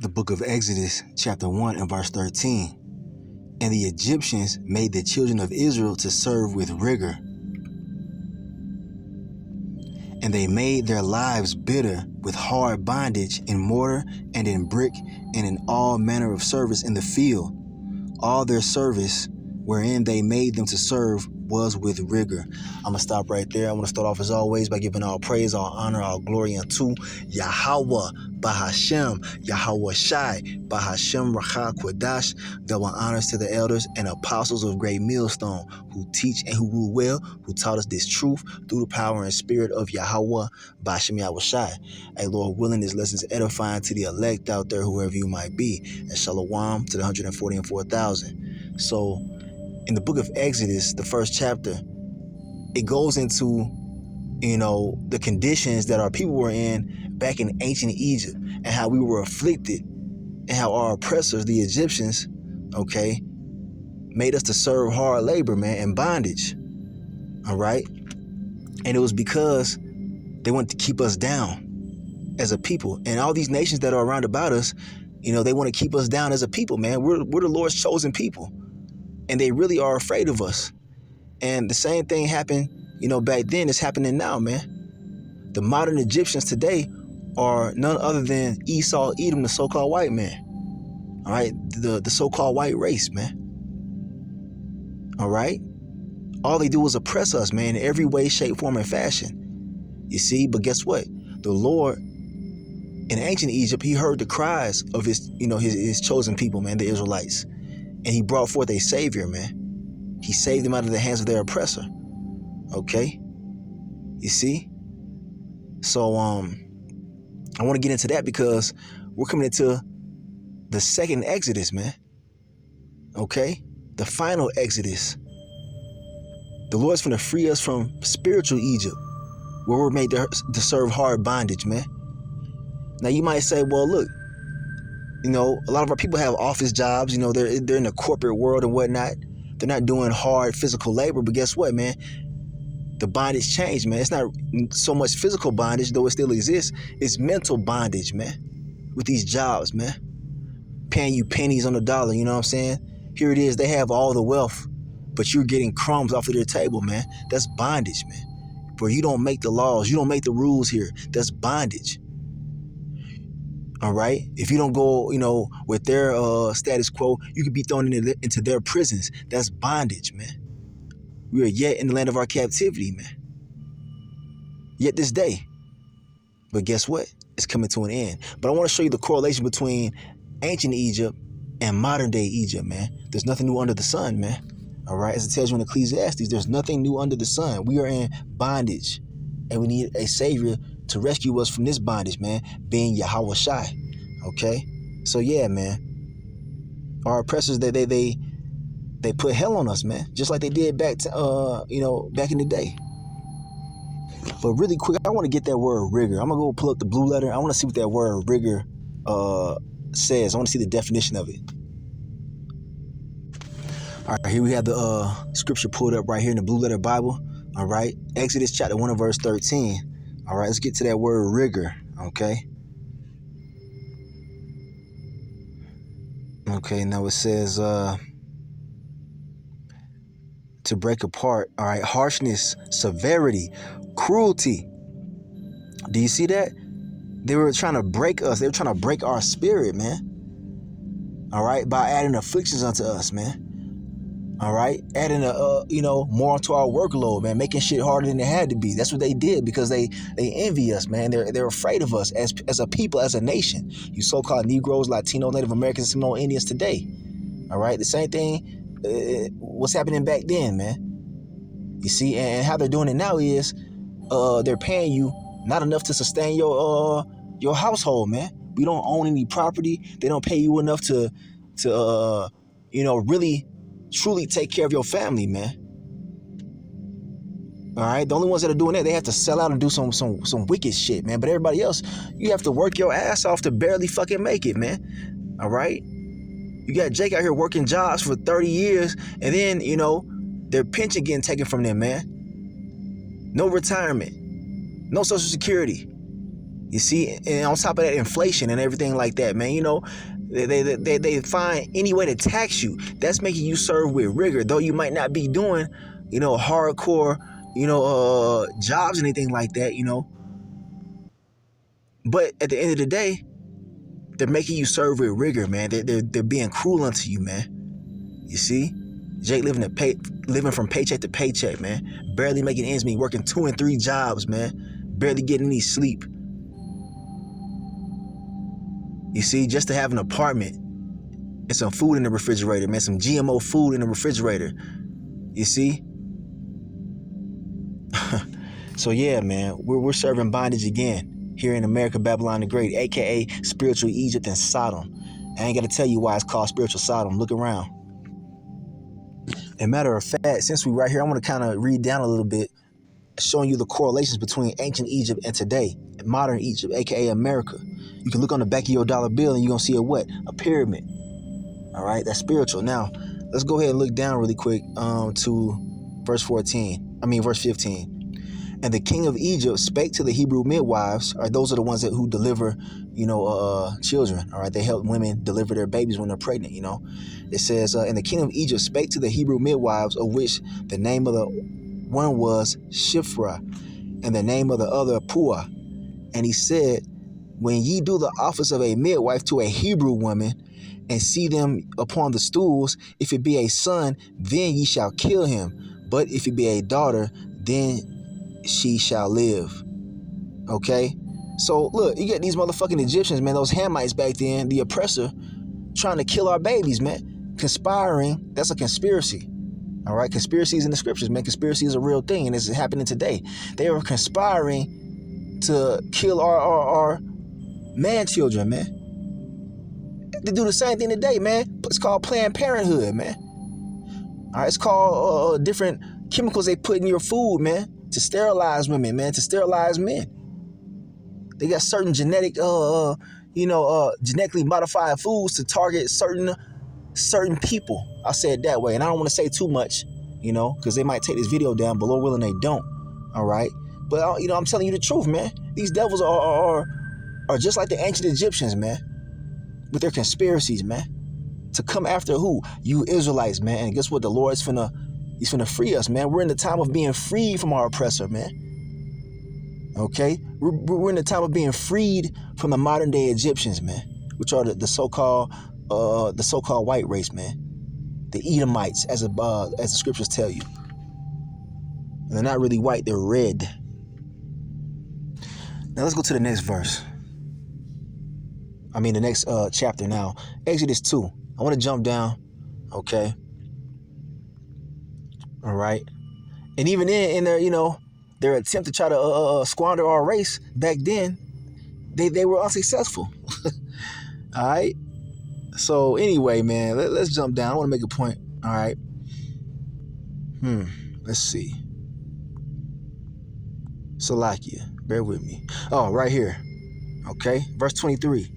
The book of Exodus, chapter 1 and verse 13. And the Egyptians made the children of Israel to serve with rigor. And they made their lives bitter with hard bondage in mortar and in brick and in all manner of service in the field. All their service wherein they made them to serve was with rigor. I'm going to stop right there. I want to start off as always by giving all praise, all honor, all glory unto YAHAWAH, bahasham, YAHAWASHI, bahasham Rakha Kwadash. Double honors to the elders and apostles of Great Millstone who teach and who rule well, who taught us this truth through the power and spirit of Yahawah, bahasham Yahawashi. Hey, Lord willing, this lesson is edifying to the elect out there, whoever you might be. And shalom to the 144,000. So, in the book of Exodus, the first chapter, it goes into, the conditions that our people were in back in ancient Egypt and how we were afflicted and how our oppressors, the Egyptians, made us to serve hard labor, man, and bondage. All right. And it was because they wanted to keep us down as a people. And all these nations that are around about us, they want to keep us down as a people, man. We're the Lord's chosen people. And they really are afraid of us. And the same thing happened, back then is happening now, man. The modern Egyptians today are none other than Esau, Edom, the so-called white man. All right. The so-called white race, man. All right. All they do is oppress us, man, in every way, shape, form, and fashion. You see, but guess what? The Lord in ancient Egypt, he heard the cries of his chosen people, man, the Israelites. And he brought forth a savior, man. He saved them out of the hands of their oppressor. Okay? You see? So, I want to get into that because we're coming into the second Exodus, man. Okay? The final Exodus. The Lord's going to free us from spiritual Egypt, where we're made to serve hard bondage, man. Now, you might say, well, look, a lot of our people have office jobs, they're in the corporate world and whatnot. They're not doing hard physical labor, but guess what, man? The bondage changed, man. It's not so much physical bondage, though it still exists. It's mental bondage, man, with these jobs, man. Paying you pennies on the dollar, you know what I'm saying? Here it is, they have all the wealth, but you're getting crumbs off of their table, man. That's bondage, man. Where you don't make the laws, you don't make the rules here. That's bondage. All right. If you don't go, with their status quo, you could be thrown into their prisons. That's bondage, man. We are yet in the land of our captivity, man. Yet this day. But guess what? It's coming to an end. But I want to show you the correlation between ancient Egypt and modern day Egypt, man. There's nothing new under the sun, man. All right. As it tells you in Ecclesiastes, there's nothing new under the sun. We are in bondage and we need a savior to rescue us from this bondage, man, being YAHAWASHI. Okay? So yeah, man. Our oppressors, they put hell on us, man. Just like they did back to back in the day. But really quick, I want to get that word rigor. I'm gonna go pull up the blue letter. I want to see what that word rigor says. I want to see the definition of it. All right, here we have the scripture pulled up right here in the blue letter Bible. All right. Exodus chapter 1 and verse 13. All right, let's get to that word rigor, okay? Okay, now it says to break apart, all right, harshness, severity, cruelty. Do you see that? They were trying to break us. They were trying to break our spirit, man. All right, by adding afflictions unto us, man. All right, adding more onto our workload, man, making shit harder than it had to be. That's what they did because they envy us, man. They're afraid of us as a people, as a nation. You so-called Negroes, Latinos, Native Americans, Seminole Indians today. All right, the same thing. What's happening back then, man? You see, and how they're doing it now is they're paying you not enough to sustain your household, man. We don't own any property. They don't pay you enough to really truly take care of your family, man. All right, the only ones that are doing that, they have to sell out and do some wicked shit, man. But everybody else, you have to work your ass off to barely fucking make it, man. All right, you got Jake out here working jobs for 30 years, and then their pension getting taken from them, man. No retirement, no Social Security. You see, and on top of that, inflation and everything like that, man. You know, they find any way to tax you. That's making you serve with rigor, though you might not be doing, you know, hardcore, you know, jobs, anything like that, you know. But at the end of the day, they're making you serve with rigor, man. They're being cruel unto you, man. You see, Jake living from paycheck to paycheck, man. Barely making ends meet, working 2 and 3 jobs, man. Barely getting any sleep. You see, just to have an apartment and some food in the refrigerator, man, some GMO food in the refrigerator. You see? So yeah, man, we're serving bondage again here in America, Babylon the Great, aka spiritual Egypt and Sodom. I ain't gotta tell you why it's called spiritual Sodom. Look around. And matter of fact, since we right here, I want to kind of read down a little bit, showing you the correlations between ancient Egypt and today, modern Egypt, aka America. You can look on the back of your dollar bill and you're gonna see a what? A pyramid. All right, that's spiritual. Now, let's go ahead and look down really quick to verse 15. And the king of Egypt spake to the Hebrew midwives, or those are the ones who deliver, you know, children. All right, they help women deliver their babies when they're pregnant. You know, it says, and the king of Egypt spake to the Hebrew midwives, of which the name of the one was Shiphrah, and the name of the other Puah. And he said, when ye do the office of a midwife to a Hebrew woman, and see them upon the stools, if it be a son, then ye shall kill him. But if it be a daughter, then she shall live. Okay? So look, you get these motherfucking Egyptians, man, those Hamites back then, the oppressor, trying to kill our babies, man. Conspiring, that's a conspiracy. All right? Conspiracies in the scriptures, man. Conspiracy is a real thing, and it's happening today. They were conspiring to kill our man children, man. They do the same thing today, man. It's called Planned Parenthood, man. All right, it's called different chemicals they put in your food, man, to sterilize women, man, to sterilize men. They got certain genetic, genetically modified foods to target certain people. I'll say it that way, and I don't want to say too much, you know, because they might take this video down. But Lord willing, they don't. All right, but you know, I'm telling you the truth, man. These devils are just like the ancient Egyptians, man, with their conspiracies, man, to come after who? You Israelites, man. And guess what? The Lord's He's finna free us, man. We're in the time of being freed from our oppressor, man. Okay? We're in the time of being freed from the modern day Egyptians, man, which are the so-called white race, man. The Edomites, as the scriptures tell you. And they're not really white, they're red. Now let's go to the next verse. The next chapter now. Exodus 2. I want to jump down. Okay. All right. And even in their, you know, their attempt to try to squander our race back then, they were unsuccessful. All right. So anyway, man, let's jump down. I want to make a point. All right. Let's see. Salakia. Bear with me. Oh, right here. Okay. Verse 23.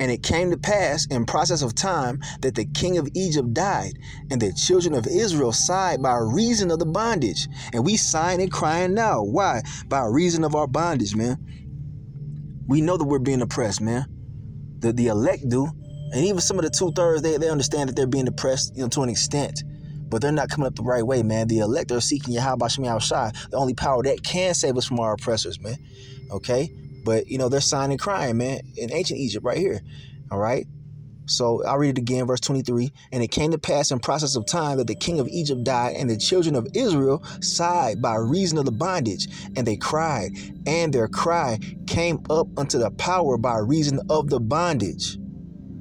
And it came to pass in process of time that the king of Egypt died, and the children of Israel sighed by reason of the bondage. And we sighing and crying now. Why? By reason of our bondage, man. We know that we're being oppressed, man. The elect do. And even some of the 2/3, they understand that they're being oppressed, you know, to an extent. But they're not coming up the right way, man. The elect are seeking YAHAWASHI, the only power that can save us from our oppressors, man. Okay? But, you know, they're sighing and crying, man, in ancient Egypt right here. All right? So I'll read it again, verse 23. And it came to pass in process of time that the king of Egypt died, and the children of Israel sighed by reason of the bondage. And they cried, and their cry came up unto the power by reason of the bondage.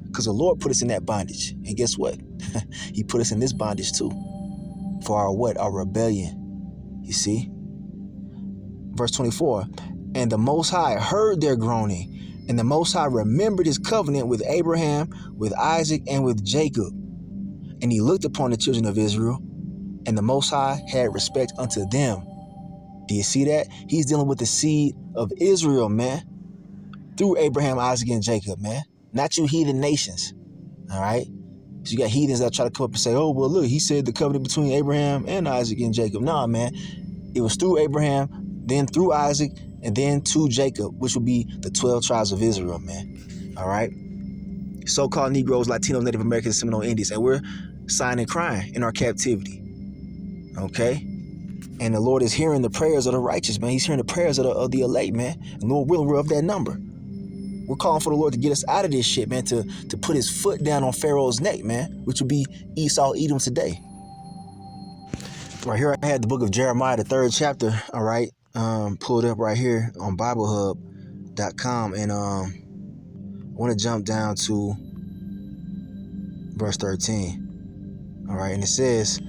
Because the Lord put us in that bondage. And guess what? He put us in this bondage too. For our what? Our rebellion. You see? Verse 24. And the Most High heard their groaning, and the Most High remembered his covenant with Abraham, with Isaac, and with Jacob. And he looked upon the children of Israel, and the Most High had respect unto them. Do you see that? He's dealing with the seed of Israel, man, through Abraham, Isaac, and Jacob, man. Not you heathen nations, all right? So you got heathens that try to come up and say, oh, well, look, he said the covenant between Abraham and Isaac and Jacob. Nah, man, it was through Abraham, then through Isaac, and then to Jacob, which will be the 12 tribes of Israel, man. All right. So-called Negroes, Latinos, Native Americans, Seminole Indians, and we're sighing and crying in our captivity. Okay. And the Lord is hearing the prayers of the righteous, man. He's hearing the prayers of the elect, man. And Lord willing, we're of that number. We're calling for the Lord to get us out of this shit, man, to put his foot down on Pharaoh's neck, man, which would be Esau, Edom today. Right here, I had the book of Jeremiah, the 3rd chapter, all right, pulled up right here on BibleHub.com, and I want to jump down to verse 13, all right, and it says,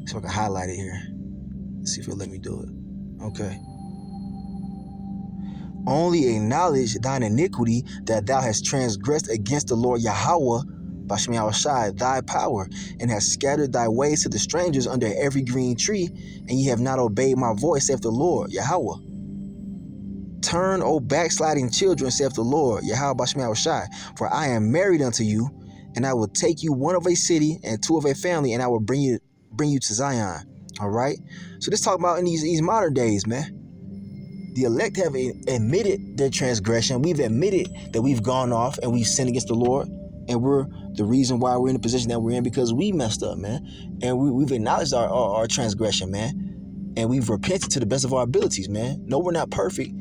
so I can highlight it here. Let's see if it'll let me do it. Okay. Only acknowledge thine iniquity, that thou hast transgressed against the Lord YAHAWAH, bahasham YAHAWASHI, thy power, and hast scattered thy ways to the strangers under every green tree, and ye have not obeyed my voice, saith the Lord YAHAWAH. Turn, O backsliding children, saith the Lord YAHAWAH, bahasham YAHAWASHI, for I am married unto you, and I will take you one of a city and two of a family, and I will bring you to Zion. All right. So this talking about in these modern days, man. The elect have admitted their transgression. We've admitted that we've gone off and we've sinned against the Lord. And we're the reason why we're in the position that we're in, because we messed up, man. And we've acknowledged our transgression, man. And we've repented to the best of our abilities, man. No, we're not perfect,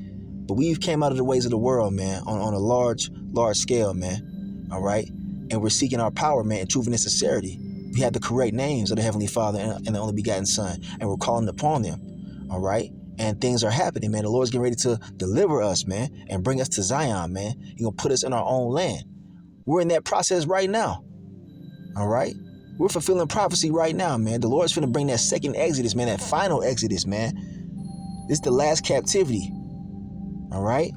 but we've came out of the ways of the world, man, on a large scale, man. All right. And we're seeking our power, man, in truth and sincerity. We have the correct names of the Heavenly Father and the only begotten Son, and we're calling upon them. All right. And things are happening, man. The Lord's getting ready to deliver us, man, and bring us to Zion, man. He's going to put us in our own land. We're in that process right now. All right? We're fulfilling prophecy right now, man. The Lord's finna bring that second Exodus, man, that final Exodus, man. This is the last captivity. All right?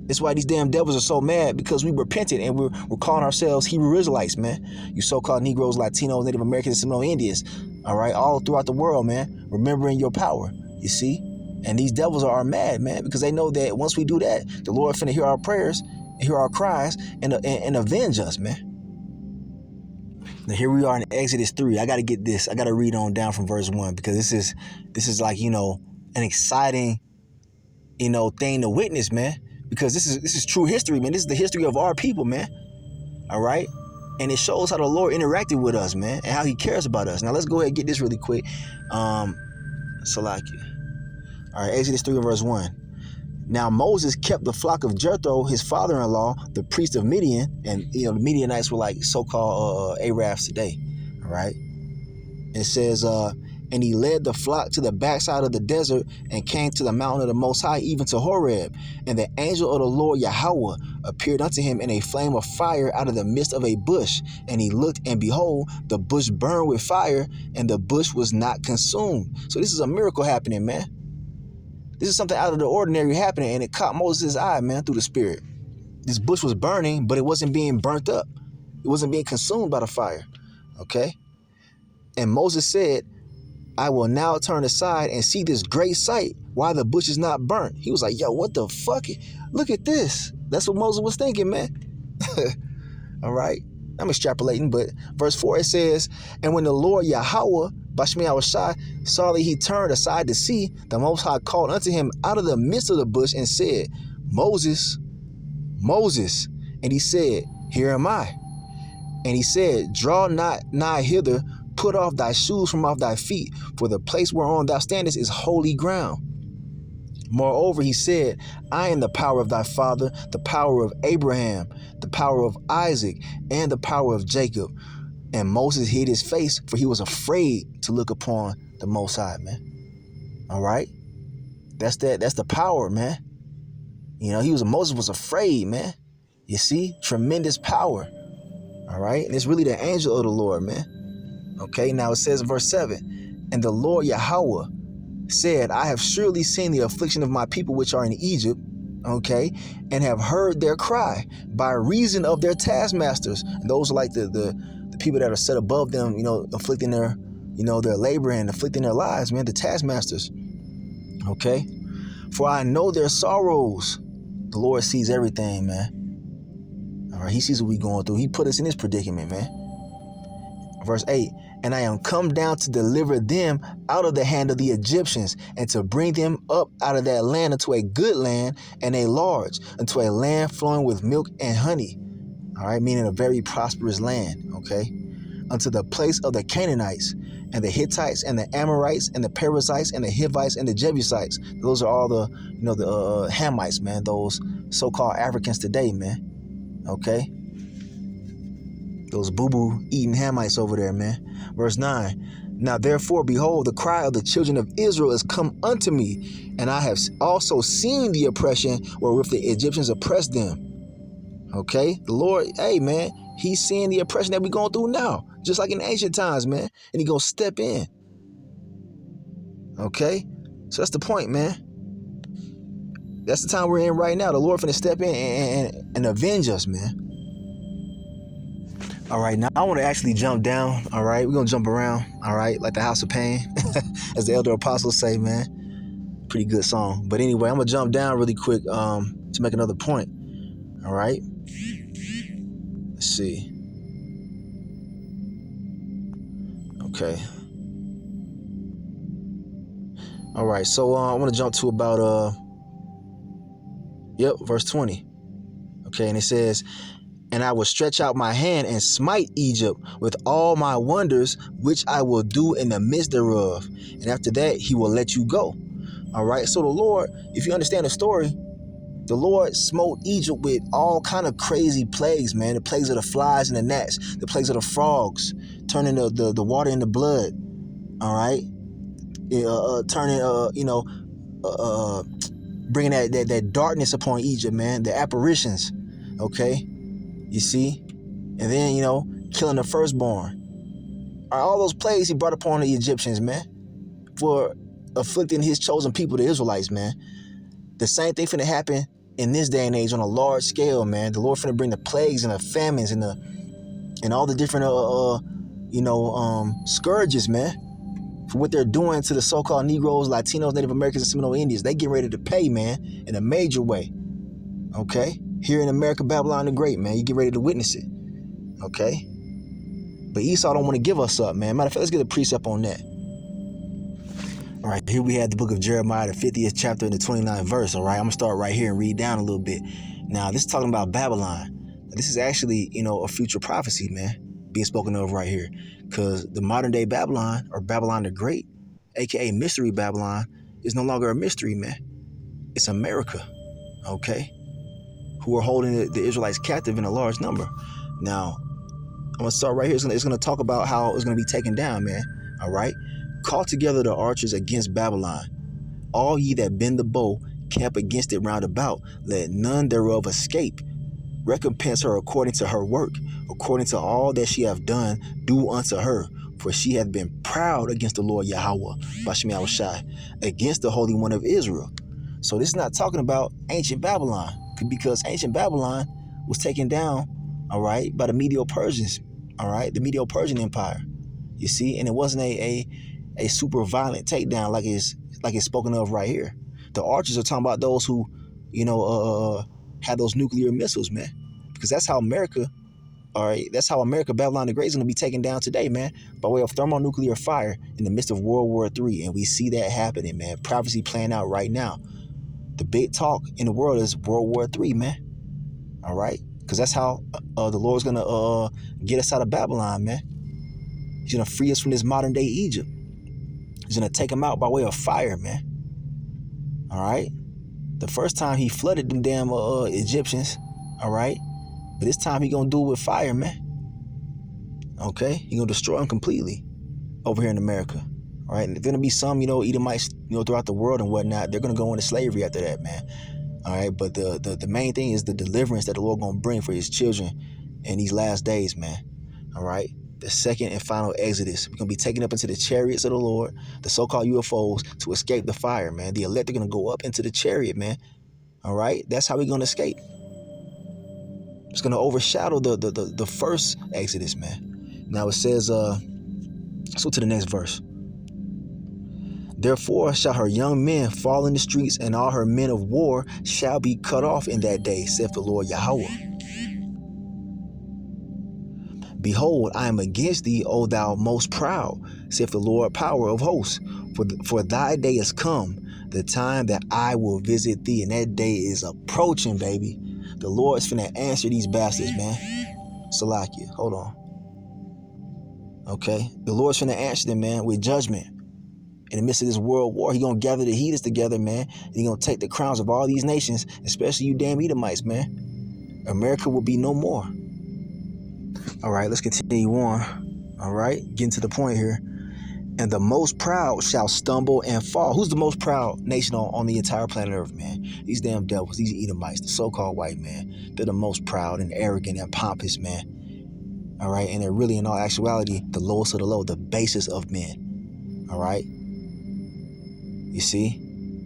That's why these damn devils are so mad, because we repented and we're calling ourselves Hebrew Israelites, man. You so-called Negroes, Latinos, Native Americans, Seminole Indians, all right, all throughout the world, man, remembering your power, you see? And these devils are mad, man, because they know that once we do that, the Lord finna hear our prayers, hear our cries, and avenge us, man. Now here we are in Exodus 3. I got to get this. I got to read on down from verse 1, because this is like, you know, an exciting, you know, thing to witness, man. Because this is true history, man. This is the history of our people, man. All right? And it shows how the Lord interacted with us, man, and how he cares about us. Now, let's go ahead and get this really quick. Salakia. All right, Exodus 3 verse 1. Now, Moses kept the flock of Jethro, his father-in-law, the priest of Midian. And, you know, the Midianites were like so-called Arabs today. All right? It says, and he led the flock to the backside of the desert and came to the mountain of the Most High, even to Horeb. And the angel of the Lord Yahweh appeared unto him in a flame of fire out of the midst of a bush. And he looked, and behold, the bush burned with fire, and the bush was not consumed. So this is a miracle happening, man. This is something out of the ordinary happening, and it caught Moses' eye, man, through the Spirit. This bush was burning, but it wasn't being burnt up. It wasn't being consumed by the fire. Okay? And Moses said, I will now turn aside and see this great sight, why the bush is not burnt. He was like, yo, what the fuck? Look at this. That's what Moses was thinking, man. All right. I'm extrapolating, but verse 4, it says, and when the Lord Yahweh, bahasham YAHAWASHI, saw that he turned aside to see, the Most High called unto him out of the midst of the bush and said, Moses, Moses. And he said, here am I. And he said, draw not nigh hither, put off thy shoes from off thy feet, for the place whereon thou standest is holy ground. Moreover, he said, I am the power of thy father, the power of Abraham, the power of Isaac, and the power of Jacob. And Moses hid his face, for he was afraid to look upon the Most High, man. All right? That's the power, man. You know, Moses was afraid, man. You see? Tremendous power. All right? And it's really the angel of the Lord, man. Okay, now it says in verse 7, and the Lord Yahweh said, I have surely seen the affliction of my people which are in Egypt, okay, and have heard their cry by reason of their taskmasters. And those are like the people that are set above them, you know, afflicting their, you know, their labor and afflicting their lives, man, the taskmasters. Okay, for I know their sorrows. The Lord sees everything, man. All right, he sees what we're going through. He put us in this predicament, man. Verse 8, And I am come down to deliver them out of the hand of the Egyptians, and to bring them up out of that land unto a good land and a large, unto a land flowing with milk and honey. All right, meaning a very prosperous land, okay? Unto the place of the Canaanites and the Hittites and the Amorites and the Perizzites and the Hivites and the Jebusites. Those are all the, the Hamites, man, those so-called Africans today, man, okay? Those boo-boo eating Hamites over there, man. Verse 9. Now therefore, behold, the cry of the children of Israel is come unto me, and I have also seen the oppression wherewith the Egyptians oppressed them. Okay? The Lord, hey, man, he's seeing the oppression that we're going through now, just like in ancient times, man. And he gonna step in. Okay? So that's the point, man. That's the time we're in right now. The Lord finna step in and avenge us, man. All right, now I want to actually jump down. All right, we're gonna jump around. All right, like the House of Pain, as the elder apostles say, man. Pretty good song. But anyway, I'm gonna jump down really quick to make another point. All right. Let's see. Okay. All right. So I want to jump to about verse 20. Okay, and it says, and I will stretch out my hand and smite Egypt with all my wonders, which I will do in the midst thereof. And after that, he will let you go. All right. So the Lord, if you understand the story, the Lord smote Egypt with all kind of crazy plagues, man. The plagues of the flies and the gnats, the plagues of the frogs, turning the water into blood. All right. Turning, bringing that darkness upon Egypt, man. The apparitions. Okay. You see? And then, killing the firstborn. All those plagues he brought upon the Egyptians, man, for afflicting his chosen people, the Israelites, man. The same thing finna happen in this day and age on a large scale, man. The Lord finna bring the plagues and the famines and all the different, scourges, man, for what they're doing to the so-called Negroes, Latinos, Native Americans, and Seminole Indians. They get ready to pay, man, in a major way. Okay? Here in America, Babylon the Great, man. You get ready to witness it. Okay? But Esau don't want to give us up, man. Matter of fact, let's get a precept on that. All right, here we have the book of Jeremiah, the 50th chapter and the 29th verse. All right, I'm going to start right here and read down a little bit. Now, this is talking about Babylon. This is actually, a future prophecy, man, being spoken of right here. Because the modern day Babylon, or Babylon the Great, a.k.a. Mystery Babylon, is no longer a mystery, man. It's America, okay, who are holding the Israelites captive in a large number. Now, I'm going to start right here. It's going to talk about how it's going to be taken down, man. All right. Call together the archers against Babylon. All ye that bend the bow, camp against it round about. Let none thereof escape. Recompense her according to her work, according to all that she hath done, do unto her. For she hath been proud against the Lord YAHAWAH, bahasham YAHAWASHI, against the Holy One of Israel. So this is not talking about ancient Babylon, because ancient Babylon was taken down, all right, by the Medo-Persians, all right, the Medo-Persian Empire. You see, and it wasn't a super violent takedown like it's spoken of right here. The archers are talking about those who, had those nuclear missiles, man, because that's how America, all right, that's how America, Babylon the Great, is going to be taken down today, man, by way of thermonuclear fire in the midst of World War III. And we see that happening, man. Prophecy playing out right now. The big talk in the world is World War III, man. All right, because that's how the Lord's going to get us out of Babylon, man. He's going to free us from this modern day Egypt. He's going to take them out by way of fire, man. All right. The first time he flooded them damn Egyptians. All right. But this time he going to do it with fire, man. Okay. He going to destroy them completely over here in America. All right. And there's going to be some, Edomites, throughout the world and whatnot. They're going to go into slavery after that, man. All right. But the main thing is the deliverance that the Lord going to bring for his children in these last days, man. All right. The second and final exodus. We're going to be taken up into the chariots of the Lord, the so-called UFOs, to escape the fire, man. The elect are going to go up into the chariot, man. All right? That's how we're going to escape. It's going to overshadow the first exodus, man. Now it says, let's go to the next verse. Therefore shall her young men fall in the streets, and all her men of war shall be cut off in that day, saith the Lord YAHAWAH. Behold, I am against thee, O thou most proud, saith the Lord power of hosts. For thy day is come, the time that I will visit thee, and that day is approaching, baby. The Lord's finna answer these bastards, man. Salakia, hold on. Okay, the Lord's finna answer them, man, with judgment. In the midst of this world war, he gonna gather the heathens together, man. He gonna take the crowns of all these nations, especially you damn Edomites, man. America will be no more. All right, let's continue on. All right, getting to the point here. And the most proud shall stumble and fall. Who's the most proud nation on the entire planet Earth, man? These damn devils, these Edomites, the so-called white man. They're the most proud and arrogant and pompous, man. All right, and they're really, in all actuality, the lowest of the low, the basest of men. All right? You see?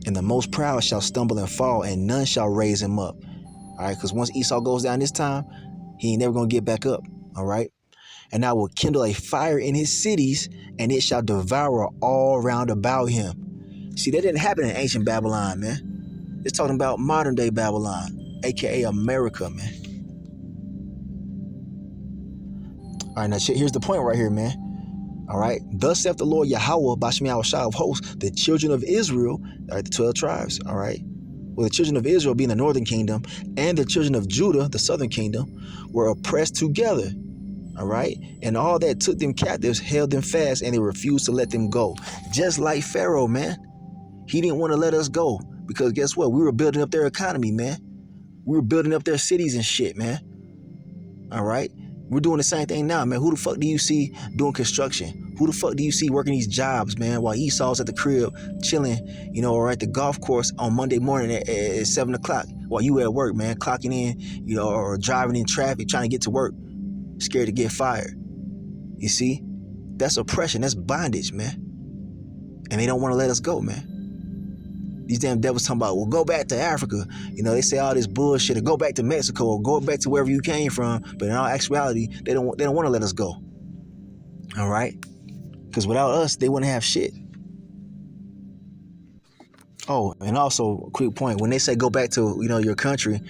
And the most proud shall stumble and fall, and none shall raise him up. All right, because once Esau goes down this time, he ain't never going to get back up. All right? And I will kindle a fire in his cities, and it shall devour all round about him. See, that didn't happen in ancient Babylon, man. It's talking about modern day Babylon, aka America, man. All right, now here's the point right here, man. All right, thus saith the Lord YAHAWAH, bahasham YAHAWASHI of hosts, the children of Israel, all right, the 12 tribes, all right. Well, the children of Israel, being the northern kingdom, and the children of Judah, the southern kingdom, were oppressed together. All right. And all that took them captives held them fast, and they refused to let them go. Just like Pharaoh, man. He didn't want to let us go because guess what? We were building up their economy, man. We were building up their cities and shit, man. All right. We're doing the same thing now, man. Who the fuck do you see doing construction? Who the fuck do you see working these jobs, man? While Esau's at the crib chilling, you know, or at the golf course on Monday morning at 7 o'clock while you at work, man, clocking in, you know, or driving in traffic, trying to get to work. Scared to get fired. You see? That's oppression. That's bondage, man. And they don't want to let us go, man. These damn devils talking about, well, go back to Africa. You know, they say all this bullshit, or go back to Mexico, or go back to wherever you came from. But in all actuality, they don't want to let us go. All right? Because without us, they wouldn't have shit. Oh, and also, quick point. When they say go back to, you know, your country,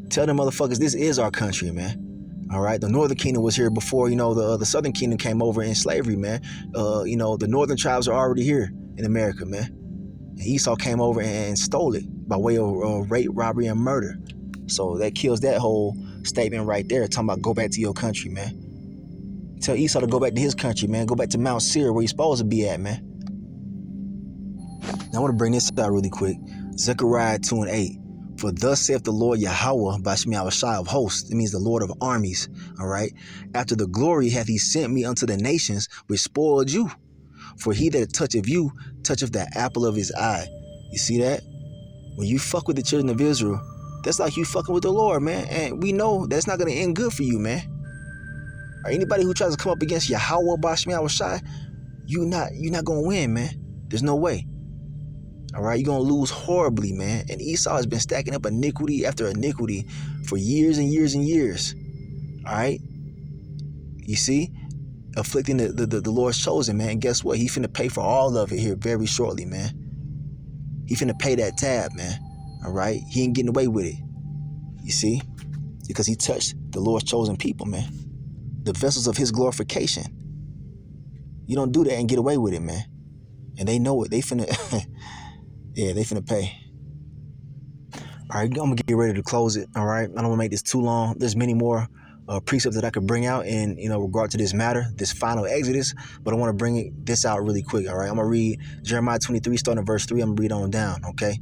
tell them motherfuckers this is our country, man. All right, the northern kingdom was here before, you know, the southern kingdom came over in slavery, man. You know, the northern tribes are already here in America, man. And Esau came over and stole it by way of rape, robbery, and murder. So that kills that whole statement right there, talking about go back to your country, man. Tell Esau to go back to his country, man. Go back to Mount Seir where he's supposed to be at, man. Now I want to bring this out really quick. Zechariah 2:8. For thus saith the Lord YAHAWAH, bahasham YAHAWASHI of hosts. It means the Lord of armies. All right. After the glory hath he sent me unto the nations which spoiled you. For he that toucheth you toucheth the apple of his eye. You see that? When you fuck with the children of Israel, that's like you fucking with the Lord, man. And we know that's not going to end good for you, man. Or anybody who tries to come up against YAHAWAH, bahasham YAHAWASHI, you're not going to win, man. There's no way. All right, you're going to lose horribly, man. And Esau has been stacking up iniquity after iniquity for years and years and years. All right? You see? Afflicting the Lord's chosen, man. And guess what? He finna pay for all of it here very shortly, man. He finna pay that tab, man. All right? He ain't getting away with it. You see? Because he touched the Lord's chosen people, man. The vessels of his glorification. You don't do that and get away with it, man. And they know it. They finna... Yeah, they finna pay. All right, I'm gonna get ready to close it. All right, I don't want to make this too long. There's many more precepts that I could bring out in, you know, regard to this matter, this final Exodus. But I want to bring this out really quick. All right, I'm gonna read Jeremiah 23, starting at verse 3. I'm gonna read on down. Okay.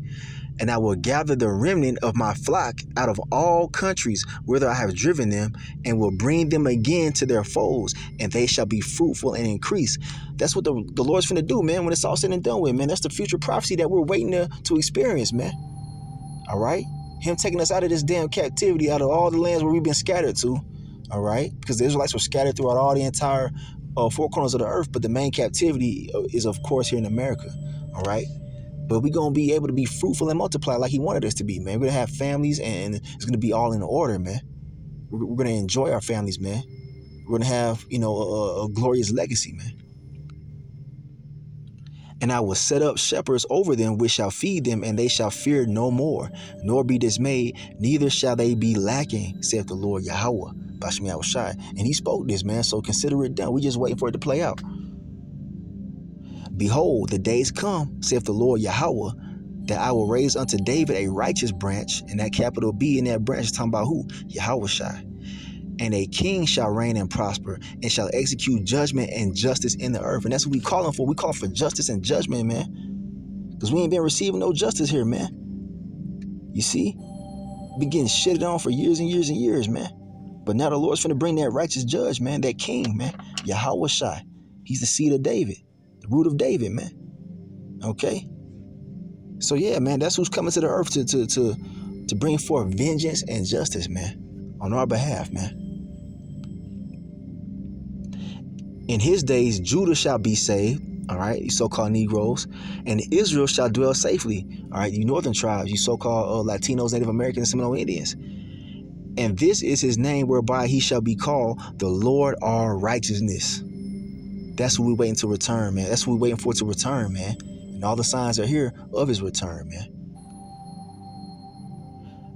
And I will gather the remnant of my flock out of all countries whither I have driven them, and will bring them again to their folds, and they shall be fruitful and increase. That's what the Lord's finna do, man, when it's all said and done with, man. That's the future prophecy that we're waiting to experience, man. All right? Him taking us out of this damn captivity, out of all the lands where we've been scattered to, all right? Because the Israelites were scattered throughout all the entire four corners of the earth, but the main captivity is, of course, here in America, all right? But we're going to be able to be fruitful and multiply like he wanted us to be, man. We're going to have families, and it's going to be all in order, man. We're going to enjoy our families, man. We're going to have, you know, a glorious legacy, man. And I will set up shepherds over them, which shall feed them, and they shall fear no more, nor be dismayed, neither shall they be lacking, saith the Lord YAHAWAH, Bahasham YAHAWASHI. And he spoke this, man, so consider it done. We just waiting for it to play out. Behold, the days come, saith the Lord Yahweh, that I will raise unto David a righteous branch, and that capital B in that branch is talking about who? YAHAWASHI. And a king shall reign and prosper, and shall execute judgment and justice in the earth. And that's what we calling for. We calling for justice and judgment, man. Because we ain't been receiving no justice here, man. You see? Been getting shitted on for years and years and years, man. But now the Lord's finna bring that righteous judge, man, that king, man. YAHAWASHI. He's the seed of David, the root of David, man. Okay? So yeah, man, that's who's coming to the earth to bring forth vengeance and justice, man, on our behalf, man. In his days, Judah shall be saved, all right, you so-called Negroes, and Israel shall dwell safely, all right, you northern tribes, you so-called Latinos, Native Americans, and Seminole Indians. And this is his name whereby he shall be called the Lord our righteousness. That's what we're waiting to return, man. That's what we're waiting for to return, man. And all the signs are here of his return, man.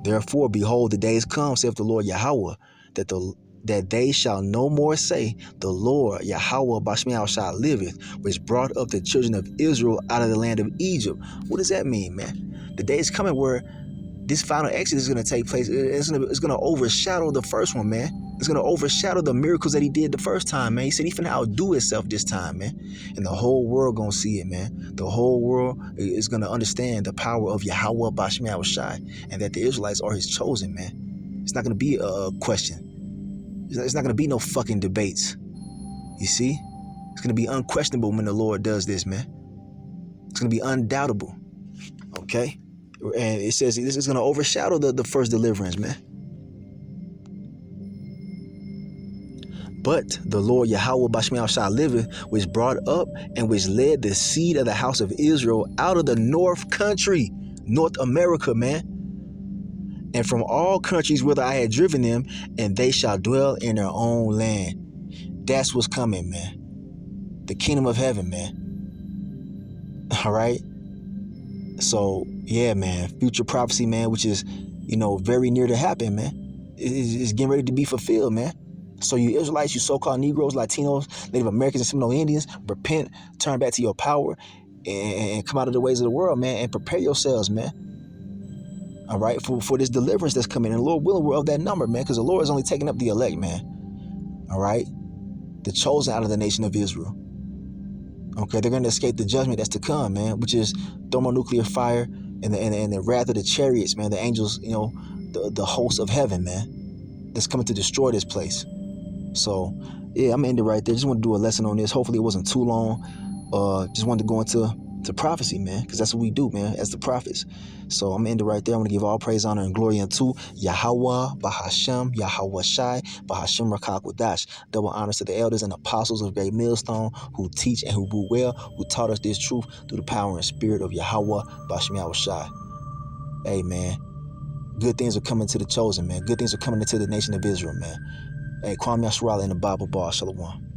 Therefore, behold, the days come, saith the Lord Yahweh, that they shall no more say, the Lord Yahweh Bahasham YAHAWASHI liveth, which brought up the children of Israel out of the land of Egypt. What does that mean, man? The day is coming where this final exodus is going to take place. It's going to overshadow the first one, man. It's going to overshadow the miracles that he did the first time, man. He said he finna outdo himself this time, man. And the whole world going to see it, man. The whole world is going to understand the power of Yahweh Bahasham YAHAWASHI, and that the Israelites are his chosen, man. It's not going to be a question. It's not going to be no fucking debates. You see? It's going to be unquestionable when the Lord does this, man. It's going to be undoubtable. Okay? And it says this is going to overshadow the first deliverance, man. But the Lord Yahweh Bahasham YAHAWASHI liveth, which brought up and which led the seed of the house of Israel out of the north country, North America, man. And from all countries whither I had driven them, and they shall dwell in their own land. That's what's coming, man. The kingdom of heaven, man. All right? So, yeah, man. Future prophecy, man, which is, very near to happen, man. It's getting ready to be fulfilled, man. So you Israelites, you so-called Negroes, Latinos, Native Americans, and Seminole Indians, repent, turn back to your power, and come out of the ways of the world, man, and prepare yourselves, man. All right, for this deliverance that's coming. And Lord willing, we're of that number, man, because the Lord is only taking up the elect, man. All right? The chosen out of the nation of Israel. Okay, they're going to escape the judgment that's to come, man, which is thermonuclear fire and the wrath of the chariots, man, the angels, the hosts of heaven, man, that's coming to destroy this place. So, yeah, I'm ending right there. Just want to do a lesson on this. Hopefully it wasn't too long. Just wanted to go into prophecy, man, because that's what we do, man, as the prophets. So I'm ending right there. I'm going to give all praise, honor, and glory unto Yahawah, Bahasham, YAHAWASHI, Bahasham Rakakwadash. Double honors to the elders and apostles of Great Millstone who teach and who rule well, who taught us this truth through the power and spirit of Yahawah, Bahasham YAHAWASHI. Hey, man, good things are coming to the chosen, man. Good things are coming into the nation of Israel, man. Hey, Kwame Yasharala in the Bible bar. Shalom.